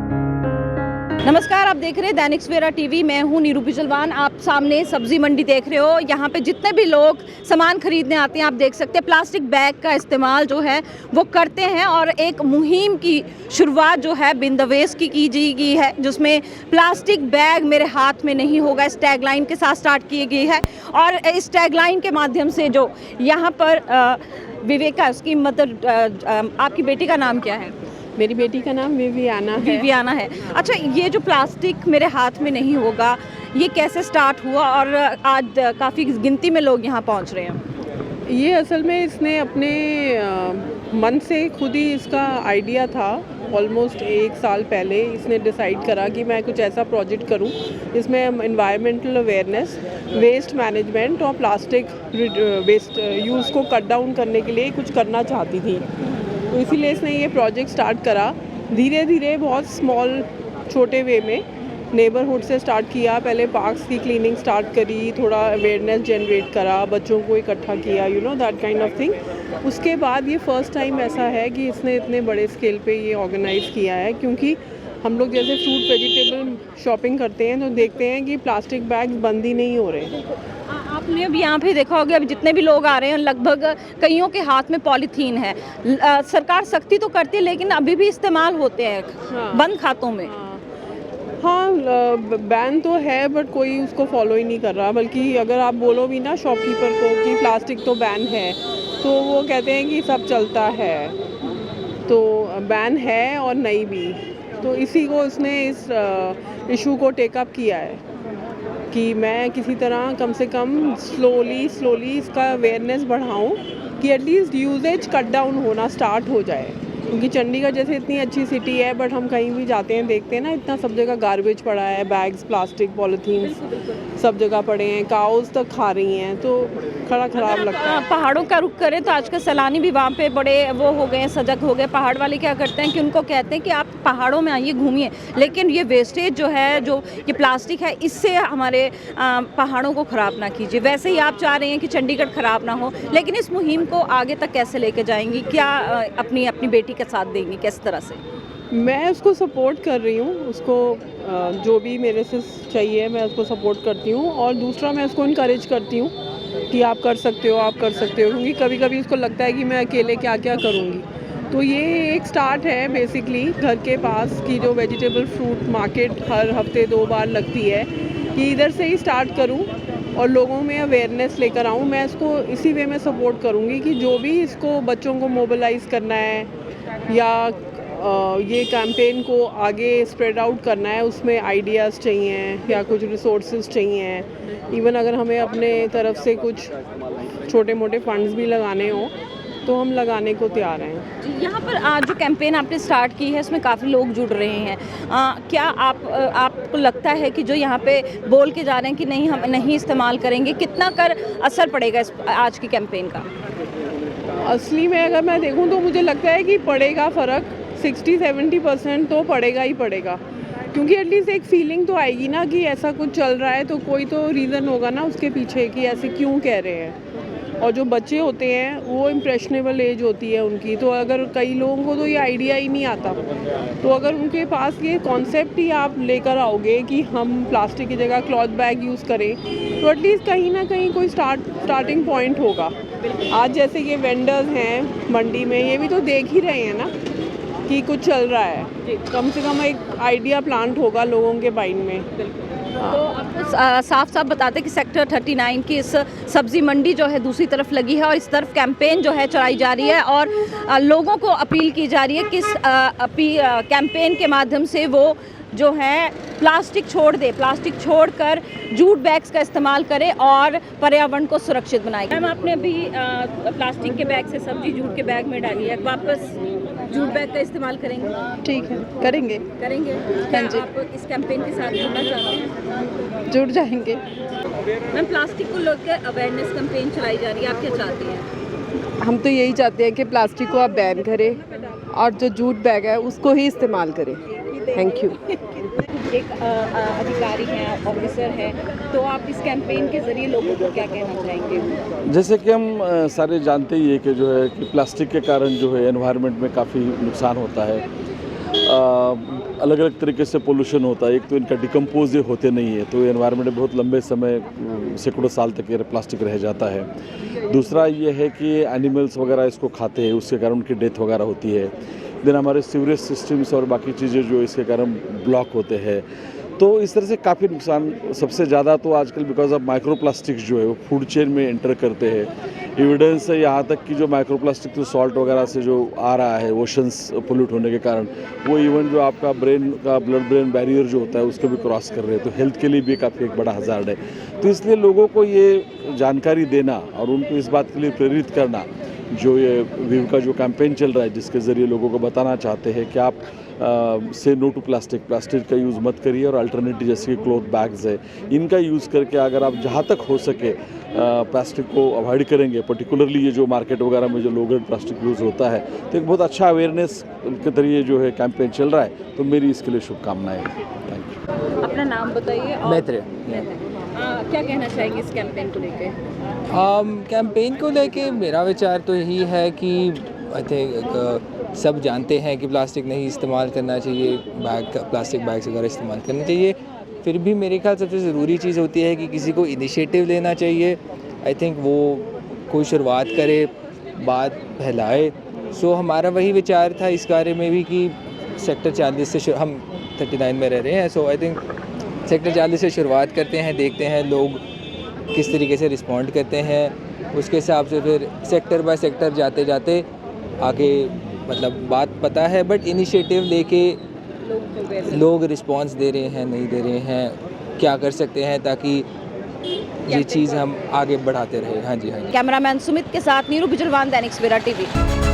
नमस्कार, आप देख रहे हैं दैनिक सवेरा टीवी। मैं हूं नीरू बिजलवान। आप सामने सब्जी मंडी देख रहे हो। यहाँ पे जितने भी लोग सामान खरीदने आते हैं, आप देख सकते हैं प्लास्टिक बैग का इस्तेमाल जो है वो करते हैं। और एक मुहिम की शुरुआत जो है बिन द वेस्ट की गई है, जिसमें प्लास्टिक बैग मेरे हाथ में नहीं होगा, इस टैगलाइन के साथ स्टार्ट की गई है। और इस टैगलाइन के माध्यम से जो यहाँ पर विवेका, उसकी मतलब आपकी बेटी का नाम क्या है? मेरी बेटी का नाम विवियाना है। अच्छा, ये जो प्लास्टिक मेरे हाथ में नहीं होगा, ये कैसे स्टार्ट हुआ और आज काफ़ी गिनती में लोग यहाँ पहुँच रहे हैं? ये असल में इसने अपने मन से खुद ही इसका आइडिया था। ऑलमोस्ट 1 साल पहले इसने डिसाइड करा कि मैं कुछ ऐसा प्रोजेक्ट करूं जिसमें एनवायरमेंटल अवेयरनेस, वेस्ट मैनेजमेंट और प्लास्टिक वेस्ट यूज़ को कट डाउन करने के लिए कुछ करना चाहती थी। तो इसीलिए इसने ये प्रोजेक्ट स्टार्ट करा। धीरे धीरे बहुत स्मॉल छोटे वे में नेबरहुड से स्टार्ट किया। पहले पार्क्स की क्लीनिंग स्टार्ट करी, थोड़ा अवेयरनेस जनरेट करा, बच्चों को इकट्ठा किया, you know that kind of thing. उसके बाद ये फर्स्ट टाइम ऐसा है कि इसने इतने बड़े स्केल पे ये ऑर्गेनाइज़ किया है, क्योंकि हम लोग जैसे फ्रूट वेजिटेबल शॉपिंग करते हैं तो देखते हैं कि प्लास्टिक बैग्स बंद ही नहीं हो रहे। आपने अब यहाँ पे देखा होगा, अब जितने भी लोग आ रहे हैं लगभग कईयों के हाथ में पॉलीथीन है। सरकार सख्ती तो करती है लेकिन अभी भी इस्तेमाल होते हैं। हाँ, बंद खातों में। हाँ, बैन तो है बट कोई उसको फॉलो ही नहीं कर रहा। बल्कि अगर आप बोलो भी ना शॉपकीपर को कि प्लास्टिक तो बैन है, तो वो कहते हैं कि सब चलता है। तो बैन है और नहीं भी, तो इसी को उसने इस इशू को टेकअप किया है कि मैं किसी तरह कम से कम स्लोली इसका अवेयरनेस बढ़ाऊं कि एटलीस्ट यूजेज कट डाउन होना स्टार्ट हो जाए। क्योंकि चंडीगढ़ जैसे इतनी अच्छी सिटी है, बट हम कहीं भी जाते हैं देखते हैं ना, इतना सब जगह गार्बेज पड़ा है, बैग्स, प्लास्टिक, पॉलीथीन सब जगह पड़े हैं, काउस तक खा रही हैं, तो खराब लगता है। पहाड़ों का रुख करें तो आजकल सैलानी भी वहाँ पे बड़े वो हो गए हैं, सजग हो गए। पहाड़ वाले क्या करते हैं कि उनको कहते हैं कि आप पहाड़ों में आइए, घूमिए, लेकिन ये वेस्टेज जो है, जो ये प्लास्टिक है, इससे हमारे पहाड़ों को ख़राब ना कीजिए। वैसे ही आप चाह रहे हैं कि चंडीगढ़ ख़राब ना हो, लेकिन इस मुहिम को आगे तक कैसे लेके जाएंगी? क्या अपनी बेटी के साथ देंगी, किस तरह से? मैं उसको सपोर्ट कर रही हूँ, उसको जो भी मेरे से चाहिए मैं उसको सपोर्ट करती हूँ। और दूसरा मैं उसको इनकरेज करती हूँ कि आप कर सकते हो, क्योंकि कभी कभी उसको लगता है कि मैं अकेले क्या क्या करूँगी। तो ये एक स्टार्ट है बेसिकली घर के पास की जो वेजिटेबल फ्रूट मार्केट हर हफ्ते 2 बार लगती है, कि इधर से ही स्टार्ट करूँ और लोगों में अवेयरनेस लेकर आऊँ। मैं इसको इसी वे में सपोर्ट करूँगी कि जो भी इसको बच्चों को मोबिलाइज़ करना है या ये कैंपेन को आगे स्प्रेड आउट करना है, उसमें आइडियाज़ चाहिए या कुछ रिसोर्सेज चाहिए। इवन अगर हमें अपने तरफ से कुछ छोटे मोटे फंड्स भी लगाने हो तो हम लगाने को तैयार हैं। यहाँ पर आज जो कैंपेन आपने स्टार्ट की है, इसमें काफ़ी लोग जुड़ रहे हैं। क्या आपको लगता है कि जो यहाँ पे बोल के जा रहे हैं कि नहीं, हम नहीं इस्तेमाल करेंगे, कितना कर असर पड़ेगा इस आज की कैंपेन का? असली में अगर मैं देखूं तो मुझे लगता है कि पड़ेगा फ़र्क, 60-70% तो पड़ेगा ही पड़ेगा। क्योंकि एटलीस्ट एक फीलिंग तो आएगी ना कि ऐसा कुछ चल रहा है, तो कोई तो रीज़न होगा ना उसके पीछे कि ऐसे क्यों कह रहे हैं। और जो बच्चे होते हैं वो इम्प्रेशनेबल एज होती है उनकी, तो अगर कई लोगों को तो ये आइडिया ही नहीं आता, तो अगर उनके पास ये कॉन्सेप्ट ही आप लेकर आओगे कि हम प्लास्टिक की जगह क्लॉथ बैग यूज़ करें, तो एटलीस्ट कहीं ना कहीं कोई स्टार्टिंग पॉइंट होगा। आज जैसे ये वेंडर्स हैं मंडी में, ये भी तो देख ही रहे हैं ना कि कुछ चल रहा है, कम से कम एक आइडिया प्लांट होगा लोगों के माइंड में। तो आपको साफ साफ बताते कि सेक्टर 39 की इस सब्जी मंडी जो है दूसरी तरफ लगी है और इस तरफ कैंपेन जो है चलाई जा रही है और लोगों को अपील की जा रही है कि इस कैंपेन के माध्यम से वो जो है प्लास्टिक छोड़ दे, प्लास्टिक छोड़कर जूट बैग्स का इस्तेमाल करें और पर्यावरण को सुरक्षित बनाए। मैम, आपने अभी प्लास्टिक के बैग से सब्जी जूट के बैग में डाली है, वापस जूट बैग का इस्तेमाल करेंगे? ठीक है, करेंगे। क्या आप इस कैंपेन के साथ जुड़ना चाहते हैं? जुड़ जाएंगे। मैम, प्लास्टिक को लेकर अवेयरनेस कैंपेन चलाई जा रही है, आप क्या चाहती हैं? हम तो यही चाहते हैं कि प्लास्टिक को आप बैन करें और जो जूट बैग है उसको ही इस्तेमाल करें। Thank you. एक अधिकारी हैं, ऑफिसर हैं, तो आप इस कैंपेन के ज़रिए लोगों को क्या कहना चाहेंगे? जैसे कि हम सारे जानते ही है कि जो है कि प्लास्टिक के कारण जो है एनवायरनमेंट में काफ़ी नुकसान होता है। अलग अलग तरीके से पोल्यूशन होता है। एक तो इनका डिकम्पोज ये होते नहीं है, तो एनवायरनमेंट में बहुत लंबे समय सैकड़ों साल तक ये प्लास्टिक रह जाता है। दूसरा ये है कि एनिमल्स वगैरह इसको खाते हैं, उसके कारण उनकी डेथ वगैरह होती है। देन हमारे सीवरेज सिस्टम्स और बाकी चीज़ें जो इसके कारण ब्लॉक होते हैं, तो इस तरह से काफ़ी नुकसान। सबसे ज़्यादा तो आजकल बिकॉज ऑफ माइक्रो प्लास्टिक जो है वो फूड चेन में एंटर करते हैं। एविडेंस है यहाँ तक कि जो माइक्रो प्लास्टिक तो सॉल्ट वगैरह से जो आ रहा है ओशंस पोल्यूट होने के कारण, वो इवन जो आपका ब्रेन का ब्लड ब्रेन बैरियर जो होता है उसको भी क्रॉस कर रहे हैं, तो हेल्थ के लिए भी काफ़ी एक बड़ा हज़ार्ड है। तो इसलिए लोगों को ये जानकारी देना और उनको इस बात के लिए प्रेरित करना, जो ये विव का जो कैंपेन चल रहा है जिसके ज़रिए लोगों को बताना चाहते हैं कि आप से नो टू प्लास्टिक का यूज़ मत करिए और अल्टरनेटिव जैसे कि क्लॉथ बैग्स है, इनका यूज़ करके अगर आप जहाँ तक हो सके प्लास्टिक को अवॉइड करेंगे। पर्टिकुलरली ये जो मार्केट वगैरह में जो लो ग्रेड प्लास्टिक यूज़ होता है, तो एक बहुत अच्छा अवेयरनेस के जरिए जो है कैंपेन चल रहा है, तो मेरी इसके लिए शुभकामनाएँ हैं। Thank you. अपना नाम बताइए और मैत्रेय। क्या कहना चाहेंगे इस कैंपेन को लेकर? कैंपेन को लेके मेरा विचार तो यही है कि आई थिंक सब जानते हैं कि प्लास्टिक नहीं इस्तेमाल करना चाहिए, प्लास्टिक बैग्स वगैरह इस्तेमाल करना चाहिए। फिर भी मेरे ख्याल सबसे ज़रूरी चीज़ होती है कि किसी को इनिशिएटिव लेना चाहिए। आई थिंक वो कोई शुरुआत करे, बात फैलाए। सो हमारा वही विचार था इस बारे में भी कि सेक्टर 40 से हम 39 में रह रहे हैं। सो आई थिंक सेक्टर 40 से शुरुआत करते हैं, देखते हैं लोग किस तरीके से रिस्पॉन्ड करते हैं, उसके हिसाब से फिर सेक्टर बाय सेक्टर जाते जाते आगे मतलब बात पता है, बट इनिशिएटिव लेके लोग रिस्पॉन्स दे रहे हैं, नहीं दे रहे हैं, क्या कर सकते हैं ताकि ये चीज़ हम आगे बढ़ाते रहे। हाँ जी, हाँ जी। कैमरामैन सुमित के साथ नीरू बिजलवान, दैनिक सवेरा टीवी।